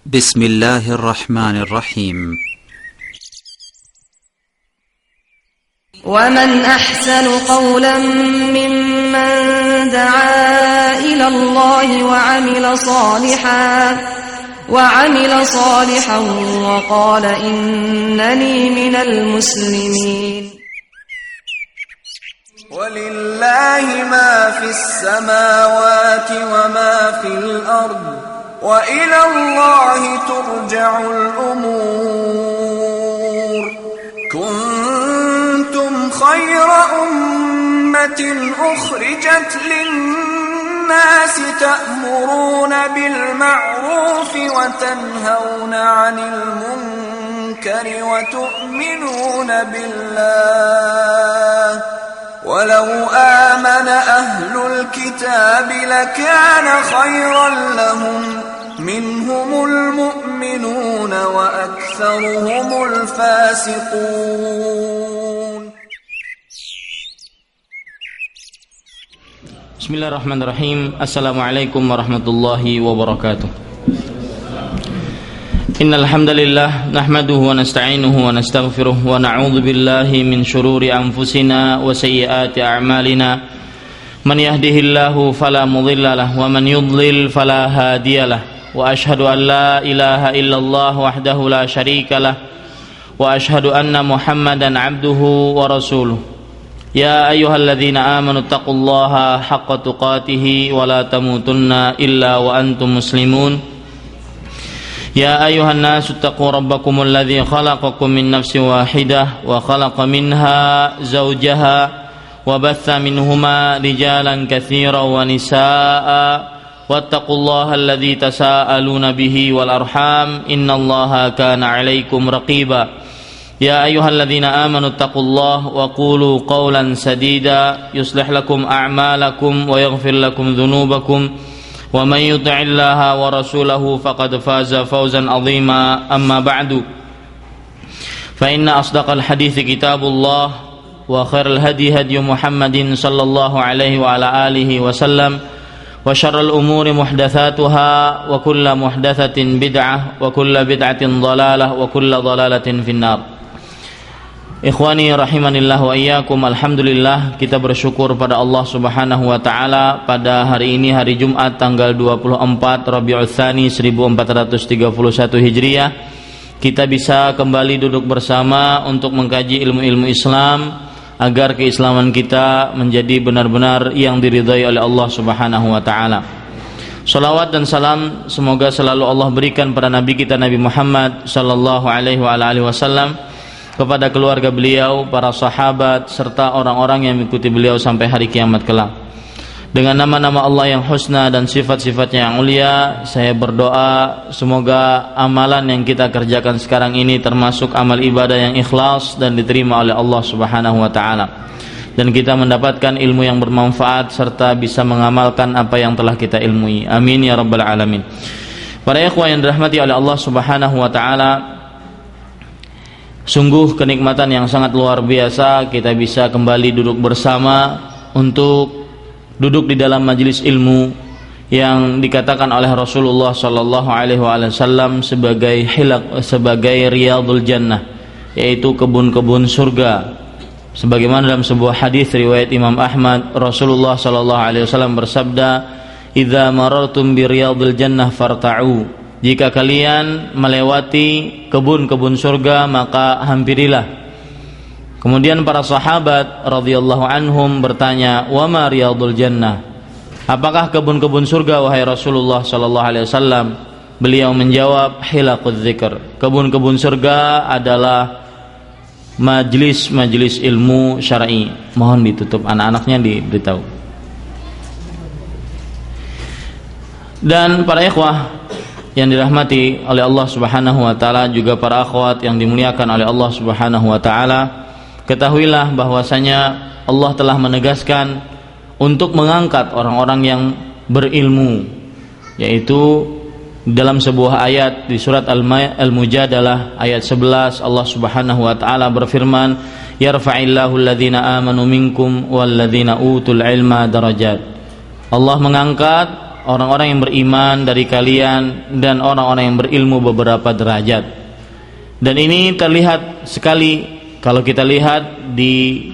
بسم الله الرحمن الرحيم. ومن أحسن قولا ممن دعا إلى الله وعمل صالحا وقال إنني من المسلمين. ولله ما في السماوات وما في الأرض وإلى الله ترجع الأمور. كنتم خير أمة أخرجت للناس تأمرون بالمعروف وتنهون عن المنكر وتؤمنون بالله ولو آمن أهل الكتاب لكان خيرا لهم منهم المؤمنون وأكثرهم الفاسقون. Bismillahirrahmanirrahim. Assalamualaikum warahmatullahi wabarakatuh. Innal hamdalillah nahmaduhu wa nasta'inuhu wa nastaghfiruh wa na'udzu billahi min shururi anfusina wa sayyiati a'malina. Man yahdihillahu fala mudilla lahu wa man yudlil fala hadiyalah. Wa ashhadu an la ilaha illallah wahdahu la syarika lah wa ashhadu anna Muhammadan 'abduhu wa rasuluh. Ya ayyuhalladzina amanu taqullaha haqqa tuqatih wa la tamutunna illa wa antum muslimun. Ya ayuhan nasu taqu rabbakumul ladzi khalaqakum min nafsin wahidah wa khalaqa minha zawjaha wa batha minhuma rijalan katsiran wa nisaa'a wattaqullaha alladzi tasaaluna bihi wal arham innallaha kana 'alaikum raqiba. Ya ayyuhalladzina amanu taqullaha wa qulu qawlan sadida yuslih lakum a'malakum wa yaghfir lakum dhunubakum. Wa man yuti'illaha wa rasulahu faqad faza fawzan 'azima. Amma ba'du. Fa inna asdaqal hadithi kitabullah wa khairal hadi hadi Muhammadin sallallahu alaihi wa ala alihi wa sallam wa syarrul umuri muhdatsatuha wa kullu muhdatsatin bid'ah wa kullu bid'atin dhalalah wa kullu dhalalatin finnar. Ikhwani rahimanillah wa iyyakum. Alhamdulillah, kita bersyukur pada Allah Subhanahu wa taala pada hari ini, hari Jumat tanggal 24 Rabiul Tsani 1431 Hijriah, kita bisa kembali duduk bersama untuk mengkaji ilmu-ilmu Islam agar keislaman kita menjadi benar-benar yang diridhai oleh Allah Subhanahu wa taala. Salawat dan salam semoga selalu Allah berikan pada nabi kita Nabi Muhammad sallallahu alaihi wa alihi wasallam, kepada keluarga beliau, para sahabat, serta orang-orang yang mengikuti beliau sampai hari kiamat kelak. Dengan nama-nama Allah yang husna dan sifat-sifatnya yang mulia, saya berdoa semoga amalan yang kita kerjakan sekarang ini termasuk amal ibadah yang ikhlas dan diterima oleh Allah Subhanahu wa taala, dan kita mendapatkan ilmu yang bermanfaat serta bisa mengamalkan apa yang telah kita ilmui. Amin ya rabbal alamin. Para ikhwah yang dirahmati oleh Allah Subhanahu wa taala, sungguh kenikmatan yang sangat luar biasa kita bisa kembali duduk bersama untuk duduk di dalam majelis ilmu yang dikatakan oleh Rasulullah sallallahu alaihi wasallam sebagai hilaq, sebagai riyadul jannah, yaitu kebun-kebun surga. Sebagaimana dalam sebuah hadis riwayat Imam Ahmad, Rasulullah sallallahu alaihi wasallam bersabda, "Idza marartum bi riyadil jannah farta'u." Jika kalian melewati kebun-kebun surga maka hampirilah. Kemudian para sahabat radhiyallahu anhum bertanya, "Wa ma riyadul jannah?" Apakah kebun-kebun surga wahai Rasulullah sallallahu alaihi wasallam? Beliau menjawab, "Hilaqudz dzikr." Kebun-kebun surga adalah majelis-majelis ilmu syar'i. Mohon ditutup, anak-anaknya diberitahu. Dan para ikhwah yang dirahmati oleh Allah Subhanahu wa taala, juga para akhwat yang dimuliakan oleh Allah Subhanahu wa taala, ketahuilah bahwasanya Allah telah menegaskan untuk mengangkat orang-orang yang berilmu, yaitu dalam sebuah ayat di surat Al-Mujadalah ayat 11, Allah Subhanahu wa taala berfirman, "Yarfa'illahu alladhina amanu minkum walladzina utul ilma darajat." Allah mengangkat orang-orang yang beriman dari kalian dan orang-orang yang berilmu beberapa derajat. Dan ini terlihat sekali kalau kita lihat di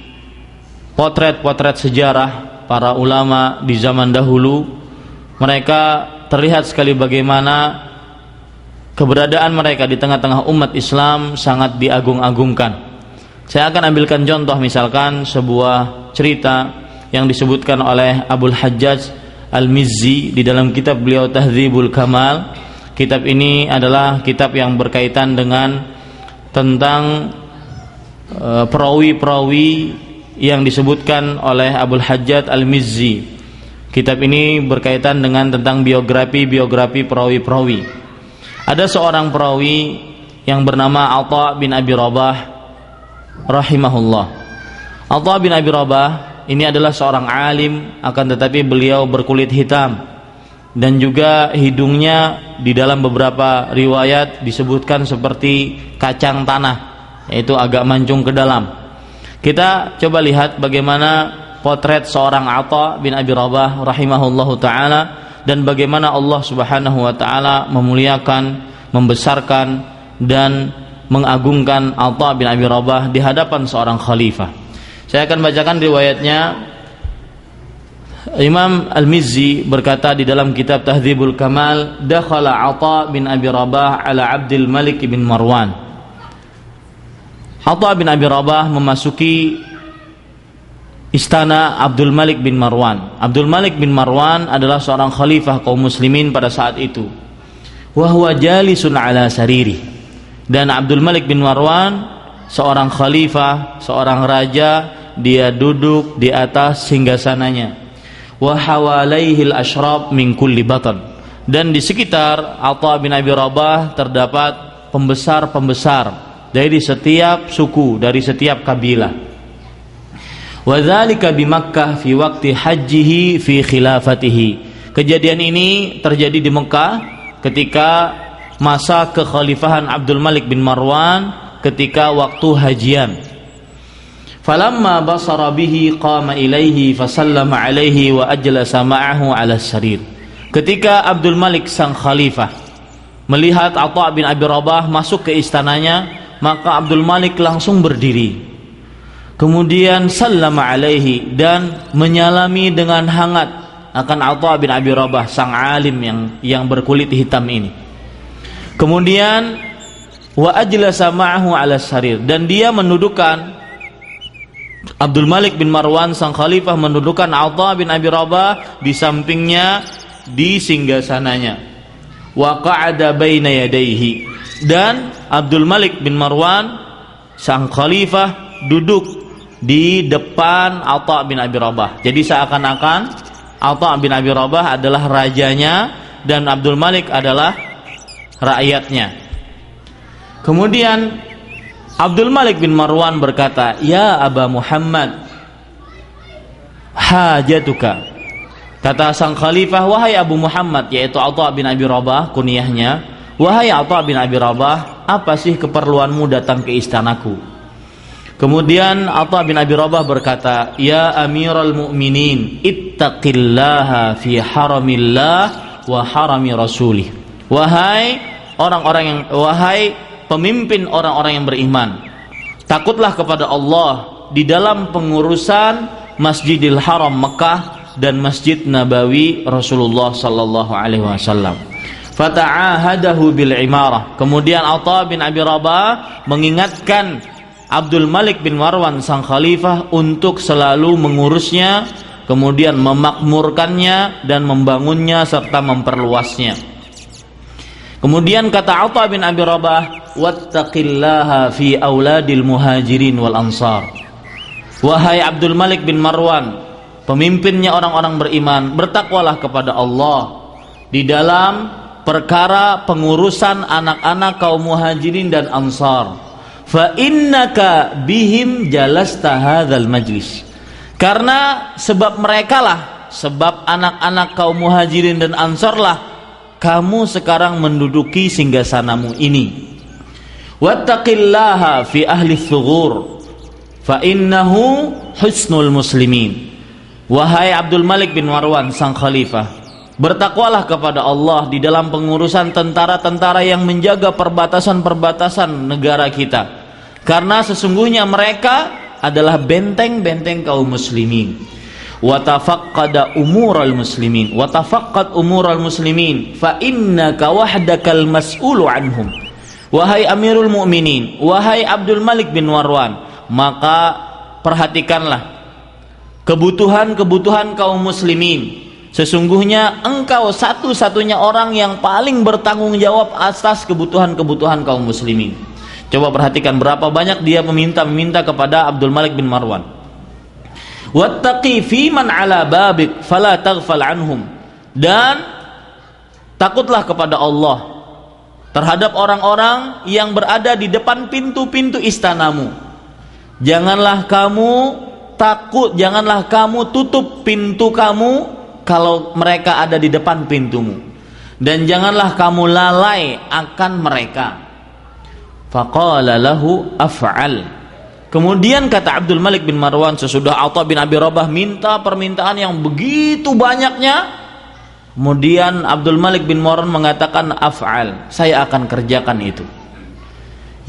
potret-potret sejarah para ulama di zaman dahulu. Mereka terlihat sekali bagaimana keberadaan mereka di tengah-tengah umat Islam sangat diagung-agungkan. Saya akan ambilkan contoh, misalkan sebuah cerita yang disebutkan oleh Abul Hajjaj Al-Mizzi di dalam kitab beliau Tahdzibul Kamal. Kitab ini adalah kitab yang berkaitan dengan tentang perawi-perawi yang disebutkan oleh Abul Hajjaj Al-Mizzi. Kitab ini berkaitan dengan tentang biografi perawi-perawi. Ada seorang perawi yang bernama Atha bin Abi Rabah rahimahullah. Atha bin Abi Rabah ini adalah seorang alim, akan tetapi beliau berkulit hitam dan juga hidungnya di dalam beberapa riwayat disebutkan seperti kacang tanah, yaitu agak mancung ke dalam. Kita coba lihat bagaimana potret seorang Atha bin Abi Rabah rahimahullahu taala dan bagaimana Allah Subhanahu wa taala memuliakan, membesarkan dan mengagungkan Atha bin Abi Rabah di hadapan seorang khalifah. Saya akan bacakan riwayatnya. Imam Al-Mizzi berkata di dalam kitab Tahdzibul Kamal, dakhala Atha bin Abi Rabah ala Abdul Malik bin Marwan. Atha bin Abi Rabah memasuki istana Abdul Malik bin Marwan. Abdul Malik bin Marwan adalah seorang khalifah kaum muslimin pada saat itu. Wa huwa jalisun ala sariri. Dan Abdul Malik bin Marwan seorang khalifah, seorang raja, dia duduk di atas singgasananya. Wa hawalaihil asyrab min kulli batan. Dan di sekitar Atha bin Abi Rabah terdapat pembesar-pembesar dari setiap suku, dari setiap kabilah. Wa dzalika bi Makkah fi waqti hajjihi fi khilafatihi. Kejadian ini terjadi di Mekah ketika masa kekhalifahan Abdul Malik bin Marwan, ketika waktu hajian. Falamma basara bihi qama ilaihi fasallama alaihi wa ajlasa ma'ahu ala sarir. Ketika Abdul Malik sang khalifah melihat Atha bin Abi Rabah masuk ke istananya, maka Abdul Malik langsung berdiri. Kemudian sallama alaihi dan menyalami dengan hangat akan Atha bin Abi Rabah sang alim yang berkulit hitam ini. Kemudian wa ajlasa ma'ahu ala sarir, dan dia menundukkan Abdul Malik bin Marwan sang khalifah menundukkan Atha bin Abi Rabah di sampingnya di singgasananya. Wa qa'ada baina yadayhi, dan Abdul Malik bin Marwan sang khalifah duduk di depan Atha bin Abi Rabah. Jadi seakan-akan Atha bin Abi Rabah adalah rajanya dan Abdul Malik adalah rakyatnya. Kemudian Abdul Malik bin Marwan berkata, "Ya Aba Muhammad, hajatuka." Kata sang khalifah, "Wahai Abu Muhammad," yaitu Atha bin Abi Rabah kunyahnya, "Wahai Atha bin Abi Rabah, apa sih keperluanmu datang ke istanaku?" Kemudian Atha bin Abi Rabah berkata, "Ya Amirul Mu'minin, ittaqillaha fi haramillah wa harami rasulih." Wahai pemimpin orang-orang yang beriman, takutlah kepada Allah di dalam pengurusan Masjidil Haram Mekah dan Masjid Nabawi Rasulullah sallallahu alaihi wasallam. Fata'ahadahu bil imarah. Kemudian Atha bin Abi Rabah mengingatkan Abdul Malik bin Marwan sang khalifah untuk selalu mengurusnya, kemudian memakmurkannya dan membangunnya serta memperluasnya. Kemudian kata Atha bin Abi Rabah, "Wattaqillaha fi auladil muhajirin wal ansar." Wahai Abdul Malik bin Marwan, pemimpinnya orang-orang beriman, bertakwalah kepada Allah di dalam perkara pengurusan anak-anak kaum muhajirin dan ansar. Fa innaka bihim jalasta hadzal majlis. Karena sebab merekalah, sebab anak-anak kaum muhajirin dan ansar lah kamu sekarang menduduki singgasanamu ini. Wattaqillaha fi ahli thughur fa innahu husnul muslimin. Wahai Abdul Malik bin Marwan sang khalifah, Bertakwalah kepada Allah di dalam pengurusan tentara-tentara yang menjaga perbatasan-perbatasan negara kita, karena sesungguhnya mereka adalah benteng-benteng kaum muslimin. Wa tafaqqada umural muslimin, wa tafaqqad umural muslimin, fa innaka wahdakal mas'ulu anhum. Wahai Amirul Mukminin, wahai Abdul Malik bin Marwan, maka perhatikanlah kebutuhan-kebutuhan kaum muslimin. Sesungguhnya engkau satu-satunya orang yang paling bertanggung jawab atas kebutuhan-kebutuhan kaum muslimin. Coba perhatikan berapa banyak dia meminta kepada Abdul Malik bin Marwan. Wattaqi fi man ala babik fala taghfal anhum. Dan takutlah kepada Allah terhadap orang-orang yang berada di depan pintu-pintu istanamu. Janganlah kamu takut, janganlah kamu tutup pintu kamu kalau mereka ada di depan pintumu, dan janganlah kamu lalai akan mereka. Faqala lahu af'al. Kemudian kata Abdul Malik bin Marwan sesudah Atha bin Abi Rabah minta permintaan yang begitu banyaknya, kemudian Abdul Malik bin Marwan mengatakan af'al, saya akan kerjakan itu.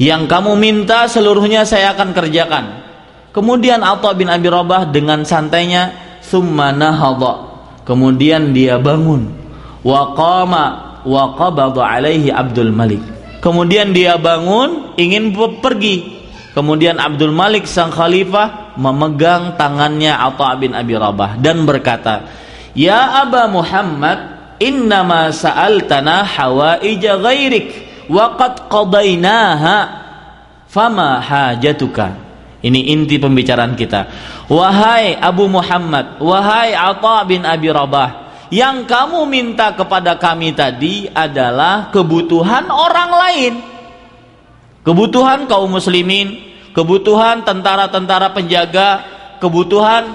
Yang kamu minta seluruhnya saya akan kerjakan. Kemudian Atha bin Abi Rabah dengan santainya thumma nahadha, kemudian dia bangun, wa qama wa qabada alaihi Abdul Malik. Kemudian dia bangun ingin pergi. Kemudian Abdul Malik sang khalifah memegang tangannya Atha bin Abi Rabah dan berkata, "Ya Aba Muhammad, innama sa'altana hawaija ghairik wa qad qadainaha, fama hajatuka." Ini inti pembicaraan kita. Wahai Abu Muhammad, wahai Atha bin Abi Rabah, yang kamu minta kepada kami tadi adalah kebutuhan orang lain, kebutuhan kaum muslimin, kebutuhan tentara-tentara penjaga, kebutuhan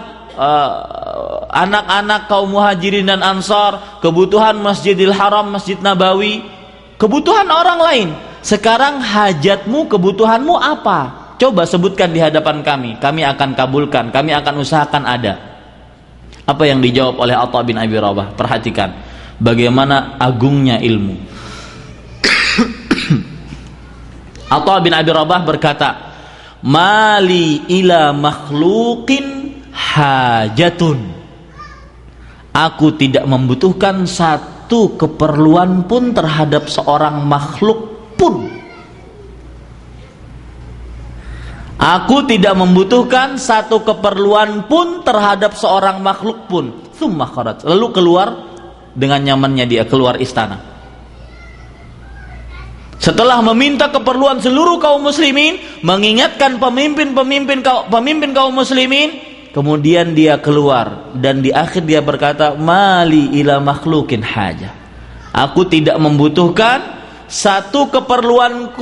anak-anak kaum muhajirin dan ansar, kebutuhan Masjidil Haram, Masjid Nabawi, kebutuhan orang lain. Sekarang hajatmu, kebutuhanmu apa? Coba sebutkan di hadapan kami akan kabulkan, kami akan usahakan ada. Apa yang dijawab oleh Atha bin Abi Rabah? Perhatikan bagaimana agungnya ilmu. Atha bin Abi Rabah berkata, "Mali ila makhluqin hajatun." Aku tidak membutuhkan satu keperluan pun terhadap seorang makhluk pun. Aku tidak membutuhkan satu keperluan pun terhadap seorang makhluk pun. Tsumma kharaj, lalu keluar dengan nyamannya dia keluar istana. Setelah meminta keperluan seluruh kaum muslimin, mengingatkan pemimpin kaum muslimin, kemudian dia keluar dan di akhir dia berkata, "Mali ila makhlukin haja." Aku tidak membutuhkan satu keperluan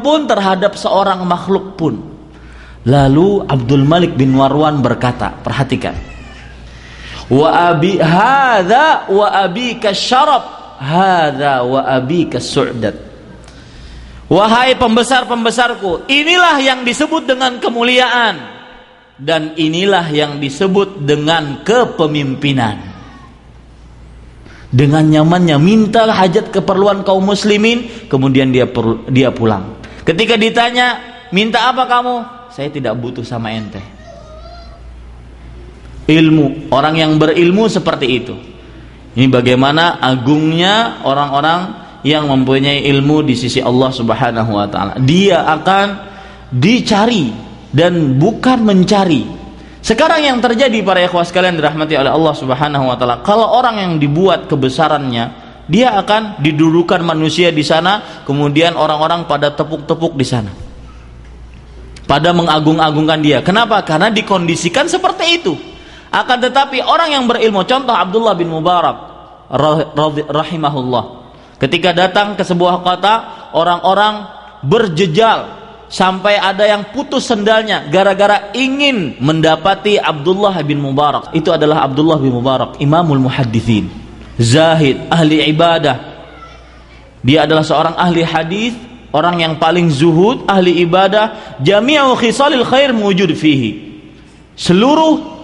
pun terhadap seorang makhluk pun. Lalu Abdul Malik bin Marwan berkata, perhatikan, "Wa abi hadza wa abika syarab, hadza wa abika su'dat." Wahai pembesar-pembesarku, inilah yang disebut dengan kemuliaan dan inilah yang disebut dengan kepemimpinan. Dengan nyamannya minta hajat keperluan kaum muslimin, kemudian dia pulang. Ketika ditanya, "Minta apa kamu?" "Saya tidak butuh sama ente." Ilmu, orang yang berilmu seperti itu. Ini bagaimana agungnya orang-orang yang mempunyai ilmu di sisi Allah Subhanahu wa taala. Dia akan dicari dan bukan mencari. Sekarang yang terjadi para ikhwah sekalian dirahmati oleh Allah Subhanahu wa taala, kalau orang yang dibuat kebesarannya, dia akan didudukan manusia di sana, kemudian orang-orang pada tepuk-tepuk di sana, pada mengagung-agungkan dia. Kenapa? Karena dikondisikan seperti itu. Akan tetapi orang yang berilmu, contoh Abdullah bin Mubarak rahimahullah, ketika datang ke sebuah kota, orang-orang berjejal sampai ada yang putus sendalnya gara-gara ingin mendapati Abdullah bin Mubarak. Itu adalah Abdullah bin Mubarak, imamul muhaddithin, zahid, ahli ibadah. Dia adalah seorang ahli hadis, orang yang paling zuhud, ahli ibadah. Jami'u khisalil khair mewujud fihi. Seluruh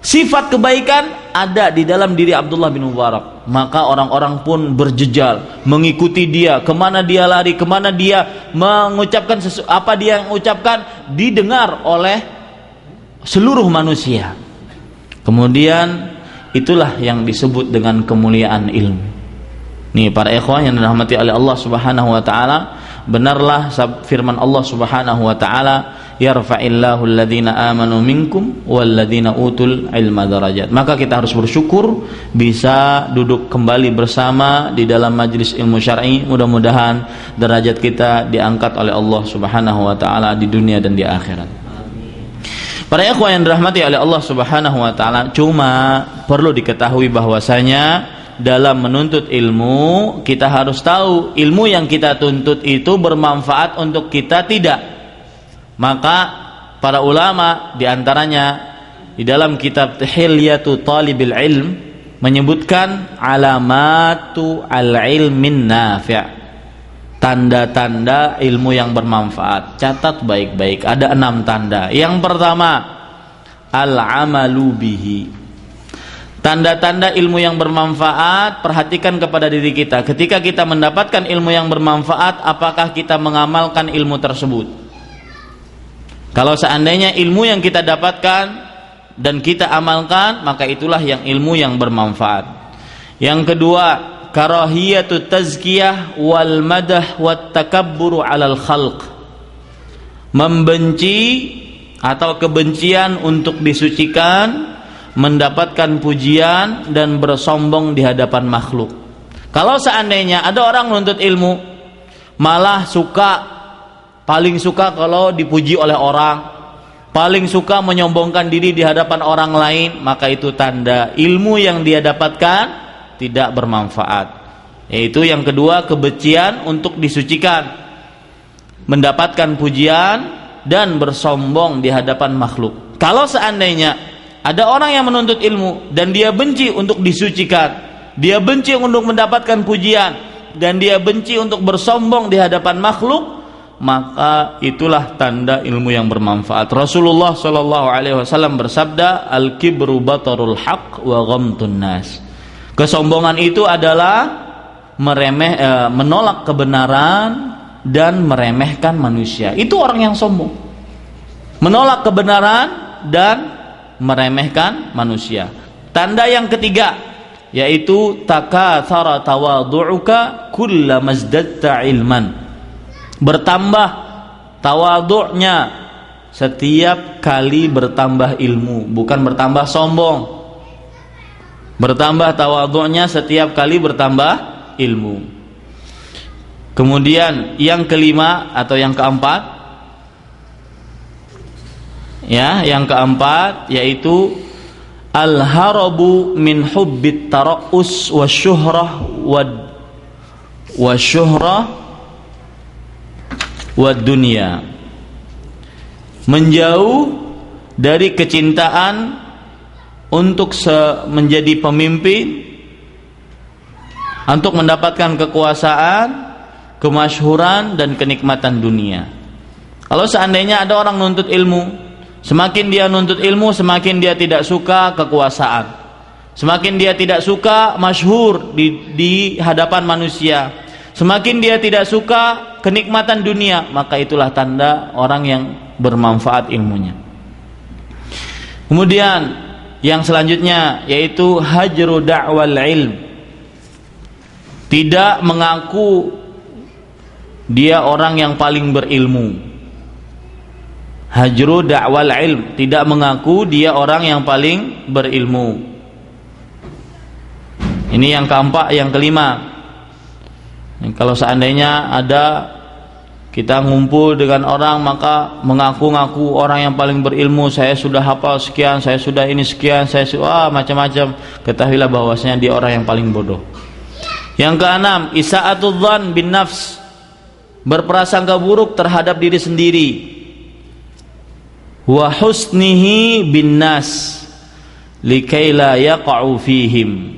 sifat kebaikan ada di dalam diri Abdullah bin Mubarak. Maka orang-orang pun berjejal mengikuti dia, kemana dia lari, kemana dia mengucapkan apa dia yang ucapkan didengar oleh seluruh manusia. Kemudian itulah yang disebut dengan kemuliaan ilmu. Nih para ikhwan yang dirahmati oleh Allah Subhanahu wa taala, benarlah firman Allah Subhanahu wa taala, yarfa'illahu alladhina amanu minkum walladhina utul ilma darajat. Maka kita harus bersyukur bisa duduk kembali bersama di dalam majlis ilmu syar'i. Mudah-mudahan derajat kita diangkat oleh Allah Subhanahu wa taala di dunia dan di akhirat. Para ikhwan yang dirahmati oleh Allah Subhanahu wa taala, cuma perlu diketahui bahwasanya dalam menuntut ilmu kita harus tahu ilmu yang kita tuntut itu bermanfaat untuk kita tidak. Maka para ulama diantaranya di dalam kitab Hilyatu Talibil Ilm menyebutkan alamatu al-ilmin nafi', tanda-tanda ilmu yang bermanfaat. Catat baik-baik, ada 6 tanda. Yang pertama, al-amalu bihi. Tanda-tanda ilmu yang bermanfaat, perhatikan kepada diri kita. Ketika kita mendapatkan ilmu yang bermanfaat, apakah kita mengamalkan ilmu tersebut? Kalau seandainya ilmu yang kita dapatkan dan kita amalkan, maka itulah yang ilmu yang bermanfaat. Yang kedua, karahiyatu tazkiyah wal madah wat takabburu 'alal khalq. Membenci atau kebencian untuk disucikan, mendapatkan pujian dan bersombong di hadapan makhluk. Kalau seandainya ada orang menuntut ilmu malah paling suka kalau dipuji oleh orang, paling suka menyombongkan diri di hadapan orang lain, maka itu tanda ilmu yang dia dapatkan tidak bermanfaat. Yaitu yang kedua, kebencian untuk disucikan, mendapatkan pujian dan bersombong di hadapan makhluk. Kalau seandainya ada orang yang menuntut ilmu dan dia benci untuk disucikan, dia benci untuk mendapatkan pujian, dan dia benci untuk bersombong di hadapan makhluk, maka itulah tanda ilmu yang bermanfaat. Rasulullah SAW bersabda, al-kibru batarul haq wa ghamtun nas. Kesombongan itu adalah menolak kebenaran dan meremehkan manusia. Itu orang yang sombong, menolak kebenaran dan meremehkan manusia. Tanda yang ketiga yaitu takatsara tawadhu'uka kullama mazdadta ilman. Bertambah tawadhu'nya setiap kali bertambah ilmu, bukan bertambah sombong. Bertambah tawadhu'nya setiap kali bertambah ilmu. Kemudian yang kelima atau yang keempat, yang keempat yaitu al-harabu min hubbit tara'us wasyuhrah wad dunya. Menjauh dari kecintaan untuk menjadi pemimpin, untuk mendapatkan kekuasaan, kemasyhuran dan kenikmatan dunia. Kalau seandainya ada orang nuntut ilmu, semakin dia nuntut ilmu, semakin dia tidak suka kekuasaan, semakin dia tidak suka masyhur di hadapan manusia, semakin dia tidak suka kenikmatan dunia, maka itulah tanda orang yang bermanfaat ilmunya. Kemudian yang selanjutnya yaitu hajru da'wal ilm. Tidak mengaku dia orang yang paling berilmu. Hajru da'wal ilm, tidak mengaku dia orang yang paling berilmu. Ini yang keempat, yang kelima. Kalau seandainya ada kita ngumpul dengan orang maka mengaku-ngaku orang yang paling berilmu, saya sudah hafal sekian, saya sudah ini sekian, saya sudah macam-macam, ketahuilah bahwasanya dia orang yang paling bodoh. Yang keenam, isa'atul dzan bin nafs, berprasangka buruk terhadap diri sendiri. Wa husnihi bin nas likai la yaqa'u fihim,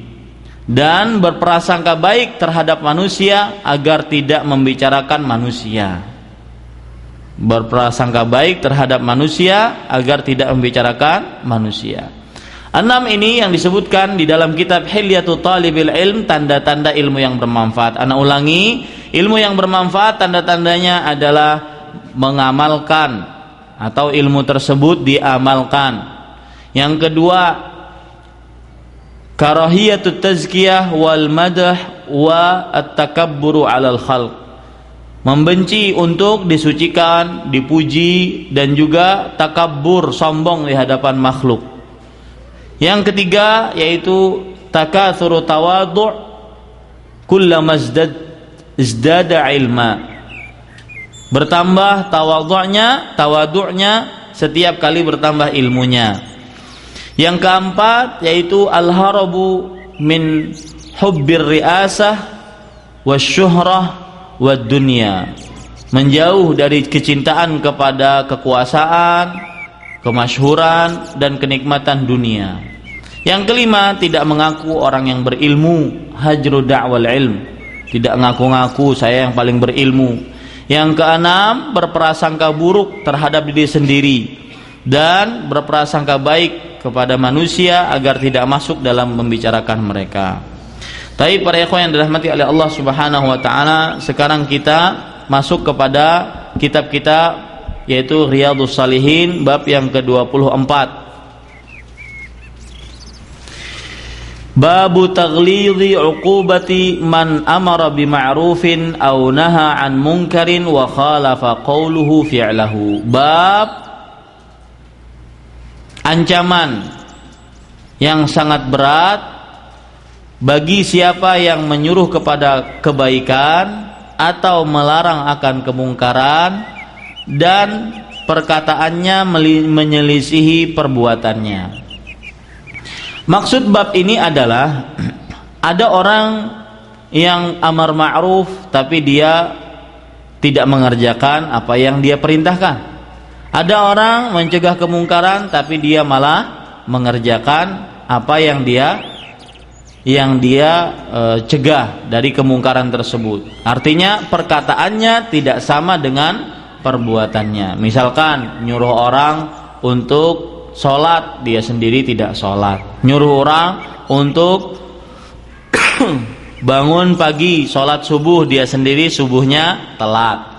dan berprasangka baik terhadap manusia agar tidak membicarakan manusia. Berprasangka baik terhadap manusia agar tidak membicarakan manusia. 6 ini yang disebutkan di dalam kitab Hilyatul Talibil Ilm, tanda-tanda ilmu yang bermanfaat. Ana ulangi, ilmu yang bermanfaat tanda-tandanya adalah mengamalkan atau ilmu tersebut diamalkan. Yang kedua, karahiyatut tazkiyah wal madah wa at-takabburu 'alal khalq. Membenci untuk disucikan, dipuji, dan juga takabbur, sombong di hadapan makhluk. Yang ketiga yaitu takatsuru tawadhu' kullama izdada ilma. Bertambah tawadhu'nya setiap kali bertambah ilmunya. Yang keempat yaitu al-harabu min hubbir riasah wasyuhrah wad dunya. Menjauh dari kecintaan kepada kekuasaan, kemasyhuran, dan kenikmatan dunia. Yang kelima, tidak mengaku orang yang berilmu, hajru da'wal ilm. Tidak ngaku-ngaku saya yang paling berilmu. Yang keenam, berprasangka buruk terhadap diri sendiri dan berprasangka baik kepada manusia agar tidak masuk dalam membicarakan mereka. Tapi para ikhwan yang dirahmati oleh Allah Subhanahu wa taala, sekarang kita masuk kepada kitab-kitab yaitu Riyadhus Shalihin bab yang ke-24. Babu taghlidhi uqubati man amara bima'rufin aw naha 'an munkarin wa khalafa qawluhu fi'lahu. Bab ancaman yang sangat berat bagi siapa yang menyuruh kepada kebaikan atau melarang akan kemungkaran dan perkataannya menyelisihi perbuatannya. Maksud bab ini adalah ada orang yang amar ma'ruf tapi dia tidak mengerjakan apa yang dia perintahkan. Ada orang mencegah kemungkaran tapi dia malah mengerjakan apa yang dia cegah dari kemungkaran tersebut. Artinya perkataannya tidak sama dengan perbuatannya. Misalkan nyuruh orang untuk sholat, dia sendiri tidak sholat. Nyuruh orang untuk bangun pagi, sholat subuh, dia sendiri subuhnya telat.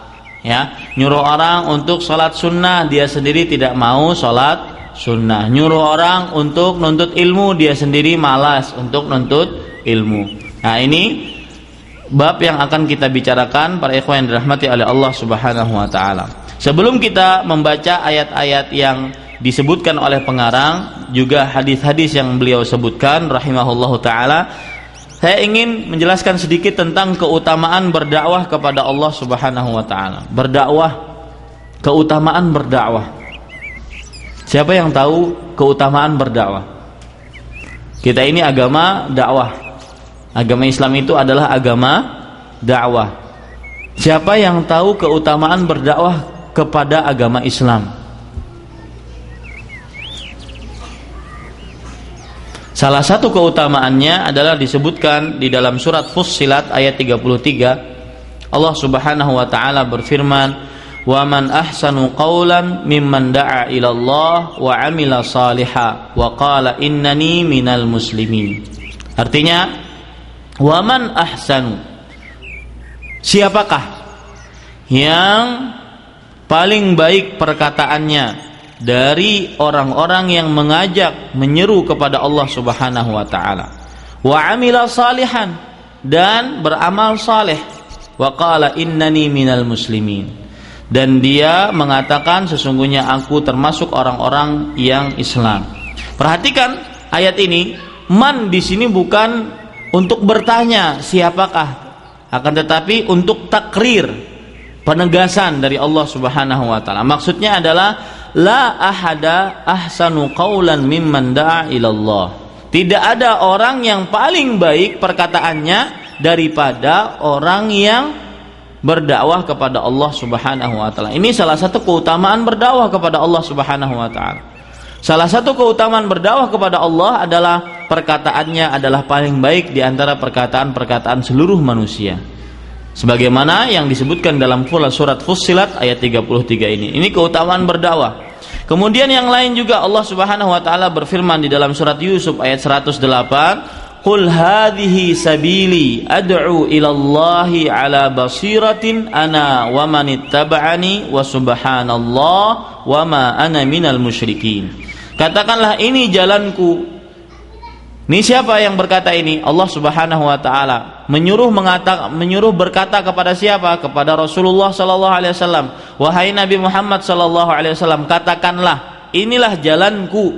Ya, nyuruh orang untuk sholat sunnah, dia sendiri tidak mau sholat sunnah. Nyuruh orang untuk nuntut ilmu, dia sendiri malas untuk nuntut ilmu. Nah, ini bab yang akan kita bicarakan para ikhwan yang dirahmati oleh Allah Subhanahu wa taala. Sebelum kita membaca ayat-ayat yang disebutkan oleh pengarang, juga hadis-hadis yang beliau sebutkan rahimahullahu taala, saya ingin menjelaskan sedikit tentang keutamaan berdakwah kepada Allah Subhanahu wa taala. Berdakwah, keutamaan berdakwah. Siapa yang tahu keutamaan berdakwah? Kita ini agama dakwah. Agama Islam itu adalah agama dakwah. Siapa yang tahu keutamaan berdakwah kepada agama Islam? Salah satu keutamaannya adalah disebutkan di dalam surat Fussilat ayat 33. Allah Subhanahu wa taala berfirman, "Wa man ahsanu qawlan mimman da'a ila Allah wa 'amila shalihan wa qala innani minal muslimin." Artinya, wa man ahsanu, siapakah yang paling baik perkataannya dari orang-orang yang mengajak, menyeru kepada Allah Subhanahu wa taala, wa 'amila shalihan, dan beramal saleh, wa qala innani minal muslimin, dan dia mengatakan sesungguhnya aku termasuk orang-orang yang Islam. Perhatikan ayat ini, man di sini bukan untuk bertanya siapakah, akan tetapi untuk takrir, penegasan dari Allah Subhanahu wa taala. Maksudnya adalah la ahada ahsanu qawlan mimman da'a ilallah. Tidak ada orang yang paling baik perkataannya daripada orang yang berdakwah kepada Allah Subhanahu wa taala. Ini salah satu keutamaan berdakwah kepada Allah Subhanahu wa taala. Salah satu keutamaan berdakwah kepada Allah adalah perkataannya adalah paling baik di antara perkataan-perkataan seluruh manusia. Sebagaimana yang disebutkan dalam surat Fussilat ayat 33 ini. Ini keutamaan berdakwah. Kemudian yang lain juga Allah Subhanahu wa taala berfirman di dalam surat Yusuf ayat 108, "Qul hadhihi sabili ad'u ila Allahi ala basiratin ana wa man ittaba'ani wa subhanallah wa ma ana minal musyrikin." Katakanlah, ini jalanku. Ini siapa yang berkata ini? Allah Subhanahu wa taala menyuruh berkata kepada siapa? Kepada Rasulullah sallallahu alaihi wasallam. Wahai Nabi Muhammad sallallahu alaihi wasallam, katakanlah, inilah jalanku.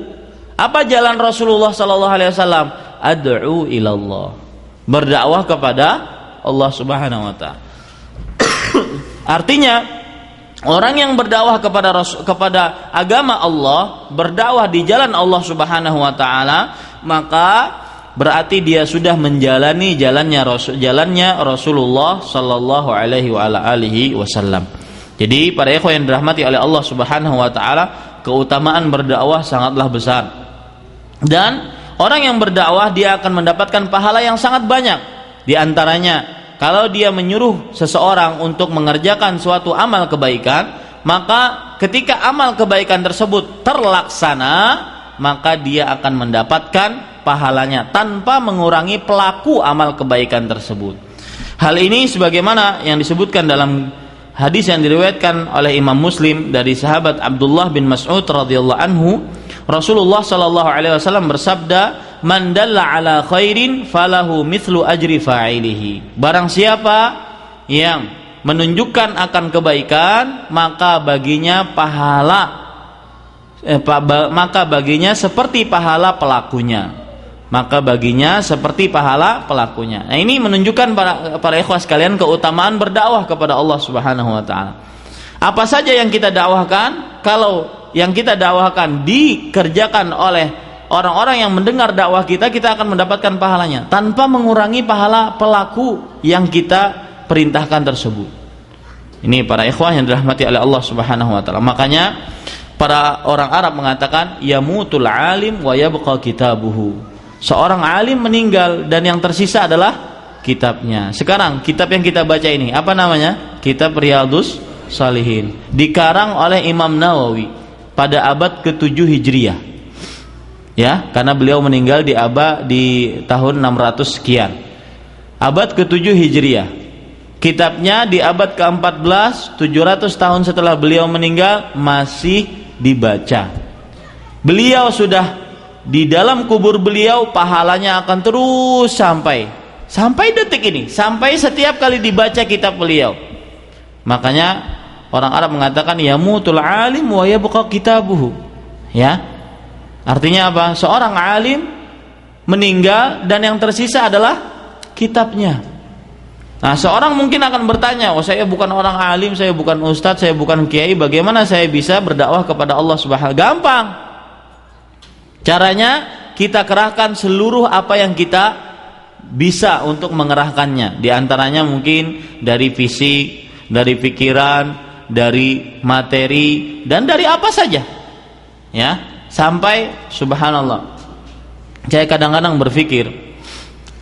Apa jalan Rasulullah sallallahu alaihi wasallam? Ad'u ilallah. Berdakwah kepada Allah Subhanahu wa taala. Artinya, orang yang berdakwah kepada agama Allah, berdakwah di jalan Allah Subhanahu wa taala, maka berarti dia sudah menjalani jalannya Rasulullah sallallahu alaihi wa ala alihi wasallam. Jadi para ikhwan yang dirahmati oleh Allah Subhanahu wa taala, keutamaan berdakwah sangatlah besar. Dan orang yang berdakwah dia akan mendapatkan pahala yang sangat banyak. Di antaranya, kalau dia menyuruh seseorang untuk mengerjakan suatu amal kebaikan, maka ketika amal kebaikan tersebut terlaksana, maka dia akan mendapatkan pahalanya tanpa mengurangi pelaku amal kebaikan tersebut. Hal ini sebagaimana yang disebutkan dalam hadis yang diriwayatkan oleh Imam Muslim dari sahabat Abdullah bin Mas'ud radhiyallahu anhu, Rasulullah sallallahu alaihi wasallam bersabda, "Man dalla ala khairin falahu mithlu ajri fa'ilihi." Barang siapa yang menunjukkan akan kebaikan, maka baginya seperti pahala pelakunya. Nah, ini menunjukkan para ikhwah sekalian keutamaan berdakwah kepada Allah Subhanahu wa taala. Apa saja yang kita dakwahkan, kalau yang kita dakwahkan dikerjakan oleh orang-orang yang mendengar dakwah kita akan mendapatkan pahalanya tanpa mengurangi pahala pelaku yang kita perintahkan tersebut. Ini para ikhwah yang dirahmati oleh Allah Subhanahu wa taala. Makanya para orang Arab mengatakan, yamutul alim wa yabqa kitabuhu. Seorang alim meninggal dan yang tersisa adalah kitabnya. Sekarang kitab yang kita baca ini apa namanya? Kitab Riyadhus Shalihin, dikarang oleh Imam Nawawi pada abad ke-7 Hijriah. Ya, karena beliau meninggal di tahun 600 sekian. Abad ke-7 Hijriah. Kitabnya di abad ke-14, 700 tahun setelah beliau meninggal masih dibaca. Beliau sudah di dalam kubur beliau, pahalanya akan terus sampai detik ini, sampai setiap kali dibaca kitab beliau. Makanya orang Arab mengatakan yamutul alim wa yabqa kitabuhu. Ya. Artinya apa? Seorang alim meninggal dan yang tersisa adalah kitabnya. Nah, seorang mungkin akan bertanya, "Oh, saya bukan orang alim, saya bukan ustadz, saya bukan kiai, bagaimana saya bisa berdakwah kepada Allah Subhanahu wa taala?" Gampang. Caranya kita kerahkan seluruh apa yang kita bisa untuk mengerahkannya. Di antaranya mungkin dari fisik, dari pikiran, dari materi, dan dari apa saja. Ya, sampai subhanallah. Saya kadang-kadang berpikir,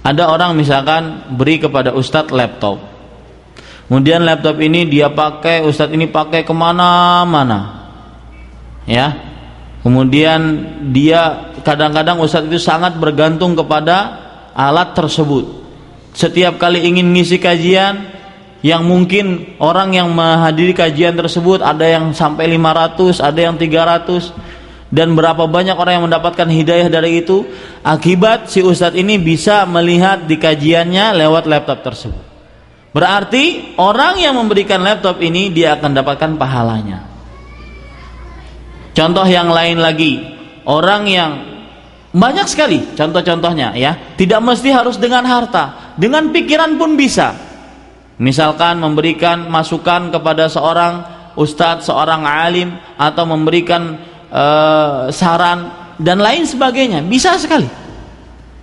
ada orang misalkan beri kepada ustadz laptop. Kemudian laptop ini dia pakai, ustadz ini pakai kemana-mana. Ya. Kemudian dia kadang-kadang ustadz itu sangat bergantung kepada alat tersebut. Setiap kali ingin ngisi kajian, yang mungkin orang yang menghadiri kajian tersebut ada yang sampai 500, ada yang 300, dan berapa banyak orang yang mendapatkan hidayah dari itu akibat si ustadz ini bisa melihat di kajiannya lewat laptop tersebut. Berarti orang yang memberikan laptop ini dia akan dapatkan pahalanya. Contoh yang lain lagi, orang yang banyak sekali contoh-contohnya ya, tidak mesti harus dengan harta, dengan pikiran pun bisa. Misalkan memberikan masukan kepada seorang ustadz, seorang alim, atau memberikan saran dan lain sebagainya, bisa sekali.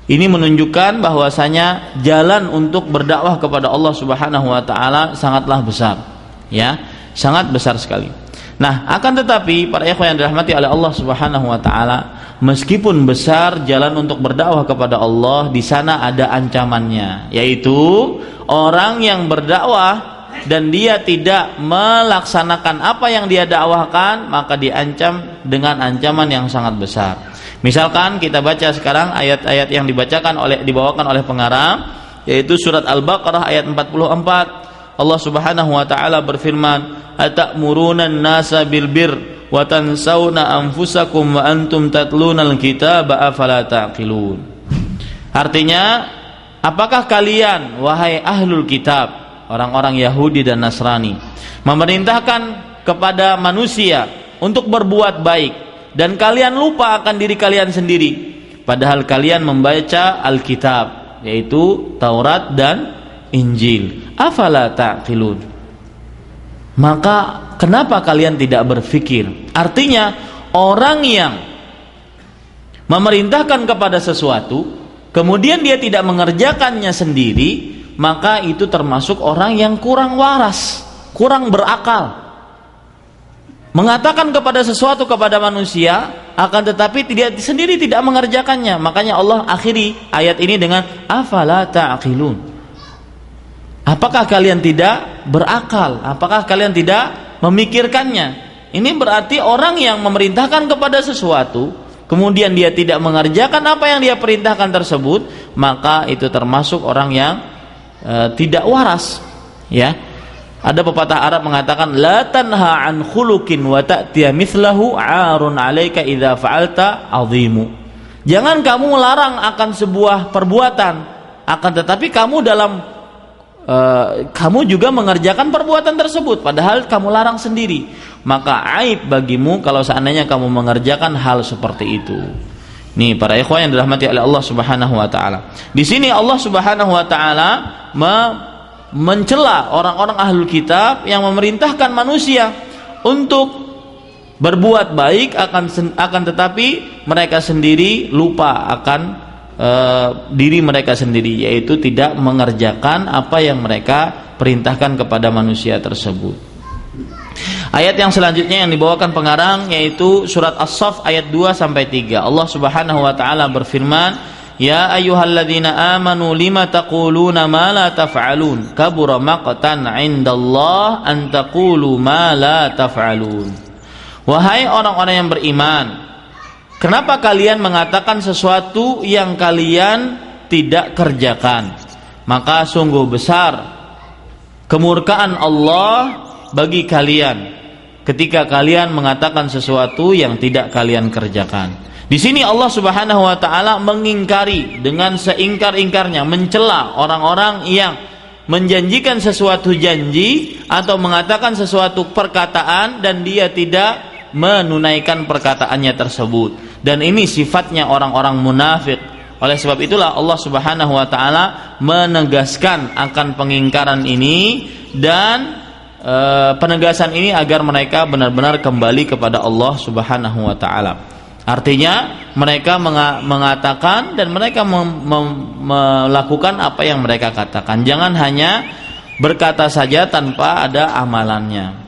Ini menunjukkan bahwasanya jalan untuk berdakwah kepada Allah Subhanahu wa taala sangatlah besar. Ya, sangat besar sekali. Nah, akan tetapi para ikhwan yang dirahmati oleh Allah Subhanahu wa taala, meskipun besar jalan untuk berdakwah kepada Allah, di sana ada ancamannya, yaitu orang yang berdakwah dan dia tidak melaksanakan apa yang dia dakwahkan, maka diancam dengan ancaman yang sangat besar. Misalkan kita baca sekarang ayat-ayat yang dibawakan oleh pengarang, yaitu surat Al-Baqarah ayat 44. Allah Subhanahu wa taala berfirman, "Atamuruna an-nasa bil birr wa tansawna anfusakum wa antum tatlunal kitaba afala taqilun." Artinya, apakah kalian wahai ahlul kitab, orang-orang Yahudi dan Nasrani, memerintahkan kepada manusia untuk berbuat baik dan kalian lupa akan diri kalian sendiri, padahal kalian membaca Alkitab, yaitu Taurat dan Injil. Afala taqilun. Maka kenapa kalian tidak berpikir? Artinya, orang yang memerintahkan kepada sesuatu kemudian dia tidak mengerjakannya sendiri, maka itu termasuk orang yang kurang waras, kurang berakal. Mengatakan kepada sesuatu kepada manusia, akan tetapi sendiri tidak mengerjakannya. Makanya Allah akhiri ayat ini dengan afala ta'qilun. Apakah kalian tidak berakal? Apakah kalian tidak memikirkannya? Ini berarti orang yang memerintahkan kepada sesuatu, kemudian dia tidak mengerjakan apa yang dia perintahkan tersebut, maka itu termasuk orang yang tidak waras, ya. Ada pepatah Arab mengatakan, la tanha an khuluqin wa ta'tiya mithlahu 'arun 'alaika idza fa'alta 'azimu. Jangan kamu melarang akan sebuah perbuatan, akan tetapi kamu juga mengerjakan perbuatan tersebut padahal kamu larang sendiri. Maka aib bagimu kalau seandainya kamu mengerjakan hal seperti itu. Nih para ikhwan yang dirahmati oleh Allah Subhanahu wa taala. Di sini Allah Subhanahu wa taala mencela orang-orang ahlul kitab yang memerintahkan manusia untuk berbuat baik, akan tetapi mereka sendiri lupa akan diri mereka sendiri, yaitu tidak mengerjakan apa yang mereka perintahkan kepada manusia tersebut. Ayat yang selanjutnya yang dibawakan pengarang yaitu surat As-Saff ayat 2 sampai 3. Allah Subhanahu wa taala berfirman, "Ya ayyuhalladzina amanu lima taquluna ma la taf'alun kabura maqtan 'indallah an taqulu ma la taf'alun." Wahai orang-orang yang beriman, kenapa kalian mengatakan sesuatu yang kalian tidak kerjakan? Maka sungguh besar kemurkaan Allah bagi kalian ketika kalian mengatakan sesuatu yang tidak kalian kerjakan. Di sini Allah Subhanahu wa taala mengingkari dengan seingkar-ingkarnya, mencela orang-orang yang menjanjikan sesuatu janji atau mengatakan sesuatu perkataan dan dia tidak menunaikan perkataannya tersebut. Dan ini sifatnya orang-orang munafik. Oleh sebab itulah Allah Subhanahu wa taala menegaskan akan pengingkaran ini dan penegasan ini agar mereka benar-benar kembali kepada Allah Subhanahu wa taala. Artinya mereka mengatakan dan mereka melakukan apa yang mereka katakan. Jangan hanya berkata saja tanpa ada amalannya.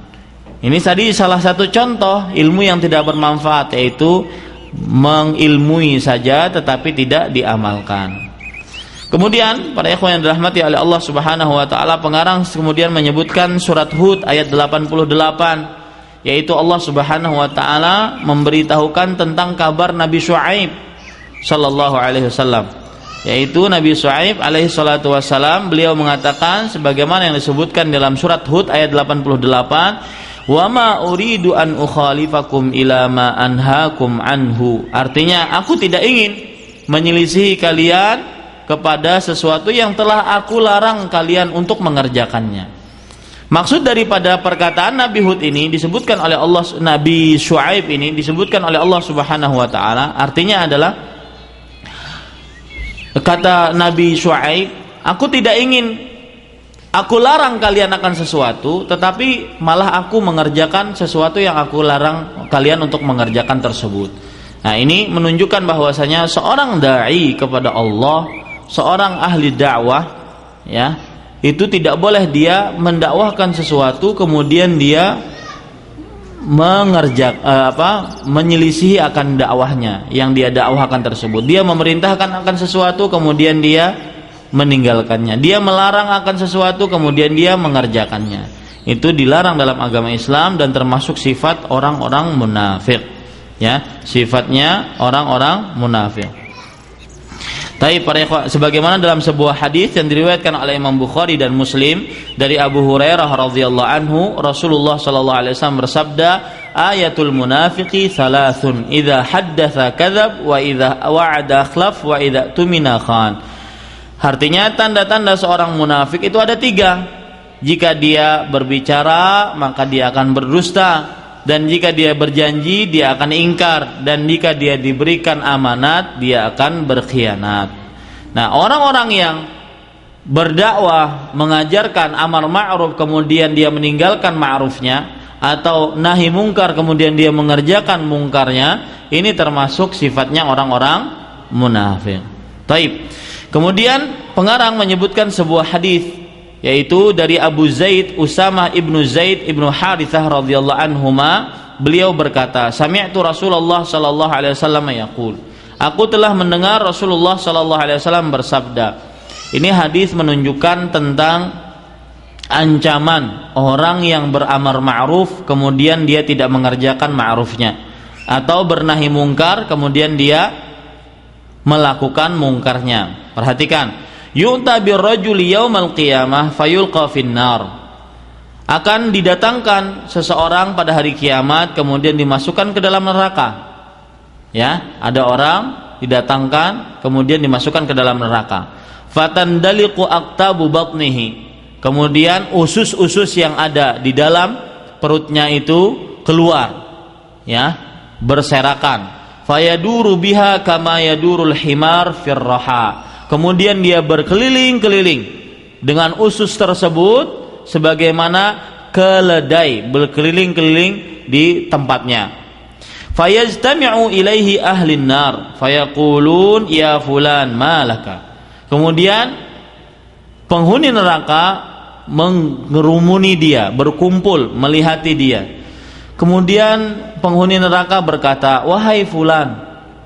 Ini tadi salah satu contoh ilmu yang tidak bermanfaat, yaitu mengilmui saja tetapi tidak diamalkan. Kemudian para ikhwan yang dirahmati oleh Allah Subhanahu wa taala, pengarang kemudian menyebutkan surat Hud ayat 88, yaitu Allah Subhanahu wa taala memberitahukan tentang kabar Nabi Syuaib sallallahu alaihi wasallam. Yaitu Nabi Syuaib alaihi salatu wasallam, beliau mengatakan sebagaimana yang disebutkan dalam surat Hud ayat 88, "Wa ma uridu an ukhalifakum ila ma anhaakum anhu." Artinya, aku tidak ingin menyelisihi kalian kepada sesuatu yang telah aku larang kalian untuk mengerjakannya. Maksud daripada perkataan Nabi Hud ini disebutkan oleh Allah, Nabi Syuaib ini disebutkan oleh Allah Subhanahu wa taala, artinya adalah kata Nabi Syuaib, aku larang kalian akan sesuatu, tetapi malah aku mengerjakan sesuatu yang aku larang kalian untuk mengerjakan tersebut. Nah, ini menunjukkan bahwasanya seorang dai kepada Allah, seorang ahli dakwah, ya, itu tidak boleh dia mendakwahkan sesuatu kemudian dia menyelisihi akan dakwahnya yang dia dakwahkan tersebut. Dia memerintahkan akan sesuatu kemudian dia meninggalkannya. Dia melarang akan sesuatu kemudian dia mengerjakannya. Itu dilarang dalam agama Islam dan termasuk sifat orang-orang munafik. Ya, sifatnya orang-orang munafik. Tapi sebagaimana dalam sebuah hadis yang diriwayatkan oleh Imam Bukhari dan Muslim dari Abu Hurairah radhiyallahu anhu, Rasulullah sallallahu alaihi wasallam bersabda, ayatul munafiqi thalathun, idza haddatsa kadzab wa idza wa'ada akhlaf wa idza tumina khan. Artinya tanda-tanda seorang munafik itu ada 3. Jika dia berbicara maka dia akan berdusta, dan jika dia berjanji dia akan ingkar, dan jika dia diberikan amanat dia akan berkhianat. Nah, orang-orang yang berdakwah mengajarkan amar ma'ruf kemudian dia meninggalkan ma'rufnya, atau nahi mungkar kemudian dia mengerjakan mungkarnya, ini termasuk sifatnya orang-orang munafik. Taib. Kemudian pengarang menyebutkan sebuah hadis, yaitu dari Abu Zaid Usamah ibnu Zaid ibnu Harithah radhiyallahu anhuma, beliau berkata, sami'tu Rasulullah sallallahu alaihi wasallam yaqul, aku telah mendengar Rasulullah sallallahu alaihi wasallam bersabda. Ini hadis menunjukkan tentang ancaman orang yang beramar ma'ruf kemudian dia tidak mengerjakan ma'rufnya, atau bernahi mungkar kemudian dia melakukan mungkarnya. Perhatikan, yu'ta birrajuli yaumal qiyamah fayulqa finnar. Akan didatangkan seseorang pada hari kiamat kemudian dimasukkan ke dalam neraka. Ya, ada orang didatangkan kemudian dimasukkan ke dalam neraka. Fatandaliqu aqtabu batnihi. Kemudian usus-usus yang ada di dalam perutnya itu keluar, ya, berserakan. Fayaduru biha kama yadurul himar firraha. Kemudian dia berkeliling-keliling dengan usus tersebut sebagaimana keledai berkeliling-keliling di tempatnya. Fayajtami'u ilaihi ahlin nar fayaqulun ya fulan malaka. Kemudian penghuni neraka mengerumuni dia, berkumpul melihati dia. Kemudian penghuni neraka berkata, wahai fulan,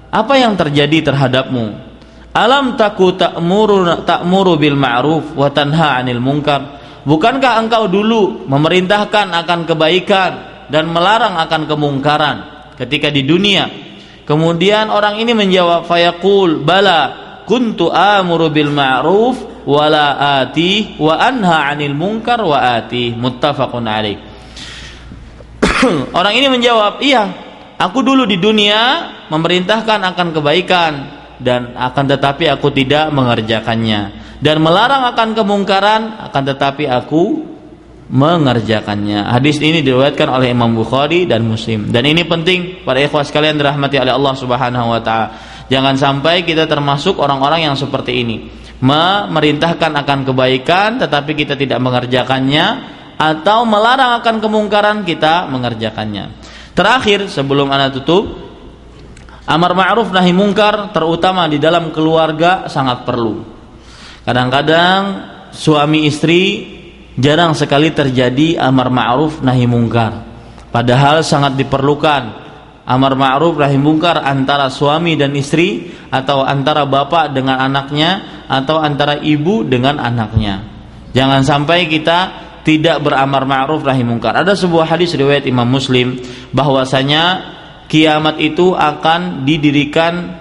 apa yang terjadi terhadapmu? Alam taku ta'muru bil ma'ruf wa tanha 'anil munkar. Bukankah engkau dulu memerintahkan akan kebaikan dan melarang akan kemungkaran ketika di dunia? Kemudian orang ini menjawab, fayaqul bala kuntu amuru bil ma'ruf wa la ati wa anha 'anil munkar wa ati. Muttafaqun alaih. Orang ini menjawab, iya, aku dulu di dunia memerintahkan akan kebaikan dan akan tetapi aku tidak mengerjakannya, dan melarang akan kemungkaran akan tetapi aku mengerjakannya. Hadis ini diriwayatkan oleh Imam Bukhari dan Muslim. Dan ini penting para ikhwah sekalian dirahmati oleh Allah Subhanahu wa taala. Jangan sampai kita termasuk orang-orang yang seperti ini, memerintahkan akan kebaikan tetapi kita tidak mengerjakannya, atau melarang akan kemungkaran kita mengerjakannya. Terakhir sebelum ana tutup, amar ma'ruf nahi mungkar terutama di dalam keluarga sangat perlu. Kadang-kadang suami istri jarang sekali terjadi amar ma'ruf nahi mungkar, padahal sangat diperlukan amar ma'ruf nahi mungkar antara suami dan istri, atau antara bapak dengan anaknya, atau antara ibu dengan anaknya. Jangan sampai kita tidak beramar ma'ruf nahi mungkar. Ada sebuah hadis riwayat Imam Muslim bahwasanya kiamat itu akan didirikan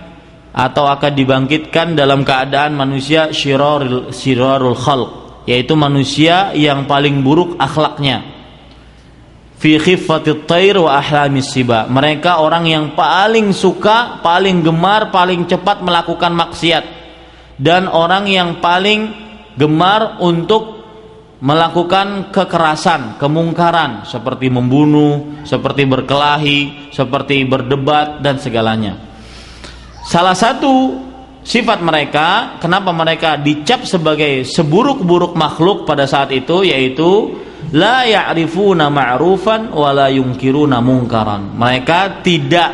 atau akan dibangkitkan dalam keadaan manusia syirarul khalq, yaitu manusia yang paling buruk akhlaknya. Fi khiffatit thair wa ahlamis siba. Mereka orang yang paling suka, paling gemar, paling cepat melakukan maksiat, dan orang yang paling gemar untuk melakukan kekerasan, kemungkaran, seperti membunuh, seperti berkelahi, seperti berdebat dan segalanya. Salah satu sifat mereka, kenapa mereka dicap sebagai seburuk-buruk makhluk pada saat itu, yaitu la ya'rifuna ma'rufan wa la yunkiruna mungkaran. Mereka tidak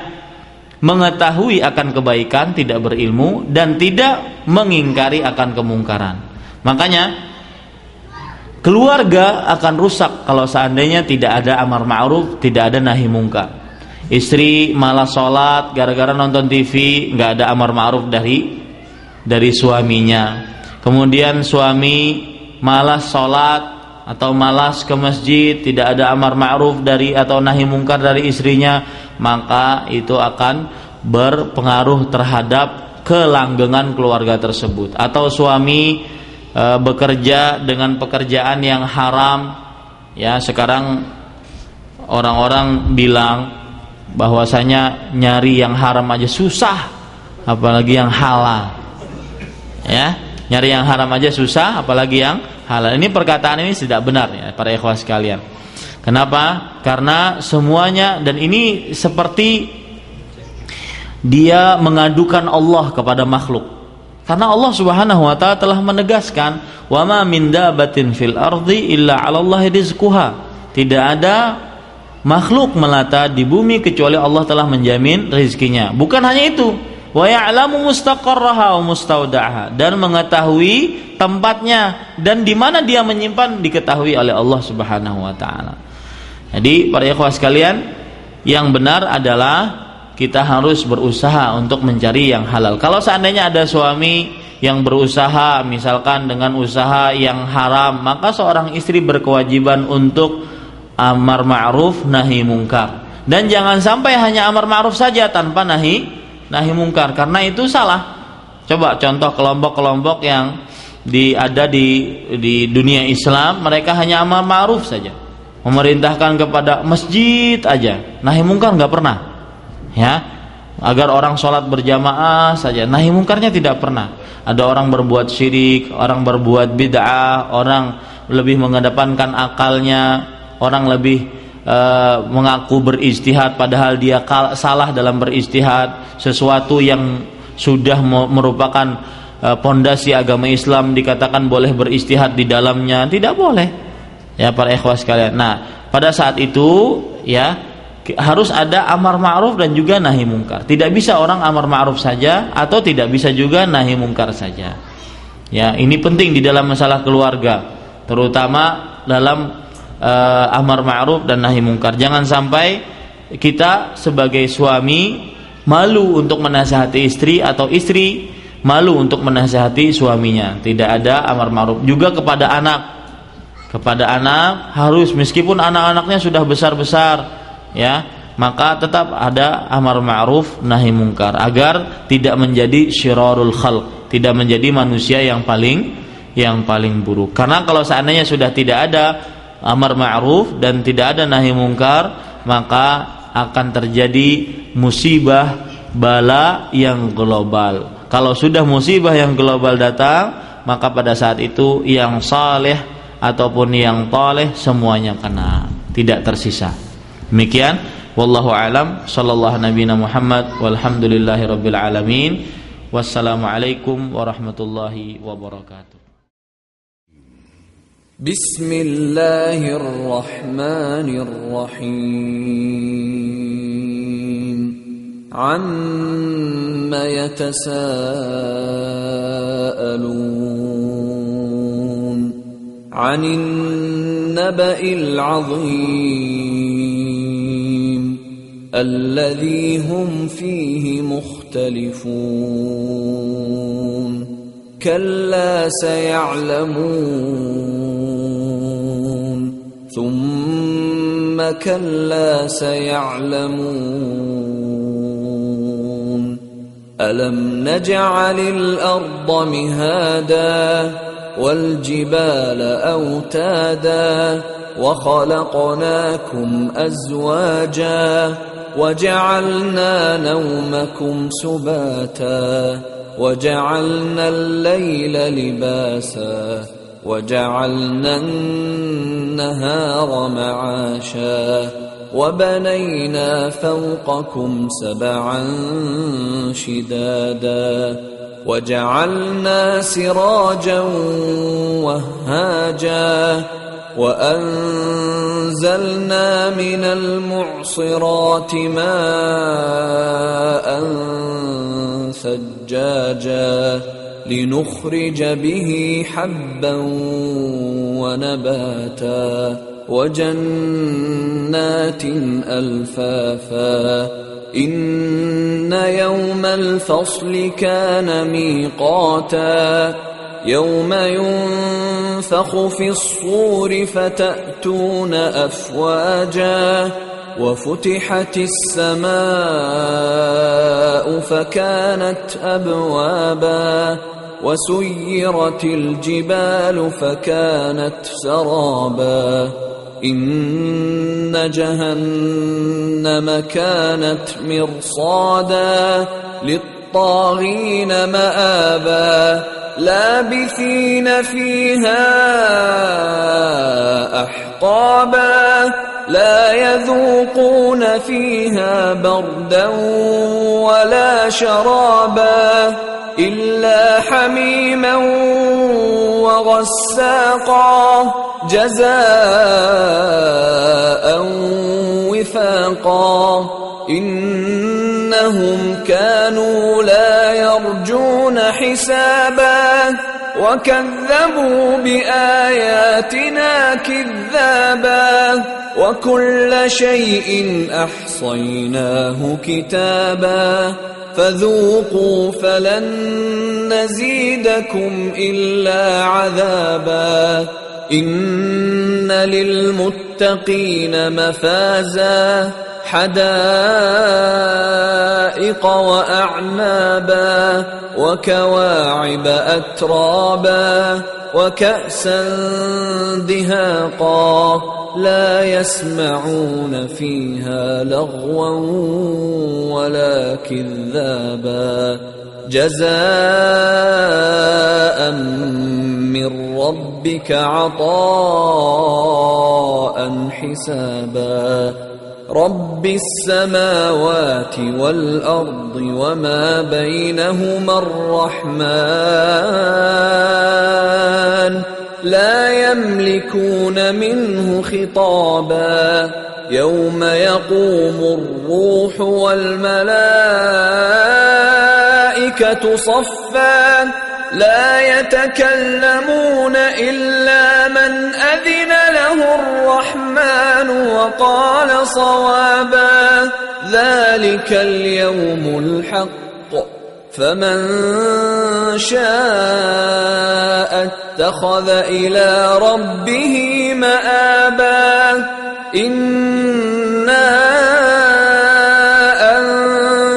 mengetahui akan kebaikan, tidak berilmu, dan tidak mengingkari akan kemungkaran. Makanya keluarga akan rusak kalau seandainya tidak ada amar ma'ruf, tidak ada nahi mungkar. Istri malah sholat gara-gara nonton TV, nggak ada amar ma'ruf dari suaminya. kemudian suami malas sholat atau malas ke masjid, tidak ada amar ma'ruf dari atau nahi mungkar dari istrinya, maka itu akan berpengaruh terhadap kelanggengan keluarga tersebut. Atau suami bekerja dengan pekerjaan yang haram, ya sekarang orang-orang bilang bahwasanya nyari yang haram aja susah, apalagi yang halal. Ya, nyari yang haram aja susah, apalagi yang halal. Ini perkataan ini tidak benar ya para ikhwah sekalian. Kenapa? Karena semuanya, dan ini seperti dia mengadukan Allah kepada makhluk. Karena Allah Subhanahu wa taala telah menegaskan, "Wa ma min dabatin fil ardi illa 'alallahi rizquha." Tidak ada makhluk melata di bumi kecuali Allah telah menjamin rezekinya. Bukan hanya itu, wa ya'lamu mustaqarraha wa mustaudaha, dan mengetahui tempatnya dan di mana dia menyimpan diketahui oleh Allah Subhanahu wa taala. Jadi para ikhwah sekalian, yang benar adalah kita harus berusaha untuk mencari yang halal. Kalau seandainya ada suami yang berusaha misalkan dengan usaha yang haram, maka seorang istri berkewajiban untuk amar ma'ruf nahi mungkar. Dan jangan sampai hanya amar ma'ruf saja tanpa nahi mungkar, karena itu salah. Coba contoh kelompok-kelompok yang ada di dunia Islam, mereka hanya amar ma'ruf saja, memerintahkan kepada masjid aja, nahi mungkar nggak pernah. Ya, agar orang sholat berjamaah saja, nahi mungkarnya tidak pernah. Ada orang berbuat syirik, orang berbuat bid'ah, orang lebih mengedepankan akalnya, orang lebih mengaku berijtihad padahal dia salah dalam berijtihad. Sesuatu yang sudah merupakan pondasi agama Islam dikatakan boleh berijtihad di dalamnya, tidak boleh. Ya para ikhwah sekalian. Nah, pada saat itu ya harus ada amar ma'ruf dan juga nahi mungkar. Tidak bisa orang amar ma'ruf saja atau tidak bisa juga nahi mungkar saja. Ya, ini penting di dalam masalah keluarga, terutama dalam amar ma'ruf dan nahi mungkar. Jangan sampai kita sebagai suami malu untuk menasihati istri atau istri malu untuk menasihati suaminya. Tidak ada amar ma'ruf. Juga kepada anak. Kepada anak harus, meskipun anak-anaknya sudah besar-besar, ya, maka tetap ada amar ma'ruf nahi mungkar agar tidak menjadi syirarul khalq, tidak menjadi manusia yang paling buruk. Karena kalau seandainya sudah tidak ada amar ma'ruf dan tidak ada nahi mungkar, maka akan terjadi musibah bala yang global. Kalau sudah musibah yang global datang, maka pada saat itu yang saleh ataupun yang thaleh semuanya kena, tidak tersisa. Demikian, wallahu alam, sallallahu nabiyana Muhammad walhamdulillahi rabbil alamin. Wassalamualaikum warahmatullahi wabarakatuh. Bismillahirrahmanirrahim. Amma yatasaalun 'anil naba'il 'azim alladhi hum fihi mukhtalifun. Kalla saya'lamun ثم كلا سيعلمون ألم نجعل الأرض مهادا والجبال أوتادا وخلقناكم أزواجا وجعلنا نومكم سباتا وجعلنا الليل لباسا وجعلنا النهار معاشا وبنينا فوقكم سبعا شدادا وجعلنا سراجا وهاجا وأنزلنا من المعصرات ماء ثجاجا لنخرج به حبا ونباتا وجنات ألفافا إن يوم الفصل كان ميقاتا يوم ينفخ في الصور فتأتون أفواجا وفتحت السماء فكانت أبوابا وسيرت الجبال فكانت سرابا إن جهنم كانت مرصادا للطاغين مآبا لابثين فيها أحقابا لا يذوقون فيها بردا ولا شرابا إلا حميما وغساقا جزاء وفاقا إنهم كانوا لا يرجون حسابا وكذبوا بآياتنا كذابا وكل شيء أحصيناه كتابا فذوقوا فلن نزيدكم إلا عذابا إن للمتقين مفازا حدائق وأعنابا وكواعب أترابا وكأسا دهاقا لا يسمعون فيها لغوا ولا كذابا جزاء من ربك عطاء حسابا رب السماوات والأرض وما بينهما الرحمن لا يملكون منه خطابا يوم يقوم الروح والملائكة صفا لا يتكلمون إلا من أذن له الرحمن وقال صوابا ذلك اليوم الحق فمن شاء اتخذ إلى ربه مآبا إنا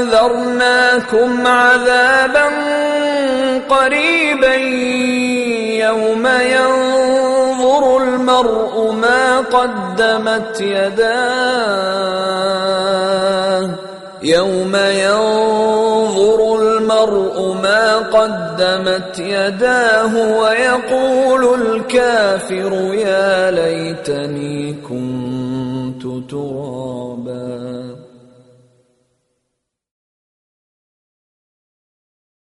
أنذرناكم عذابا قريبا يوم ينظر المرء ما قدمت يداه يوم ينظر المرء ما قدمت يداه ويقول الكافر يا ليتني كنت ترابا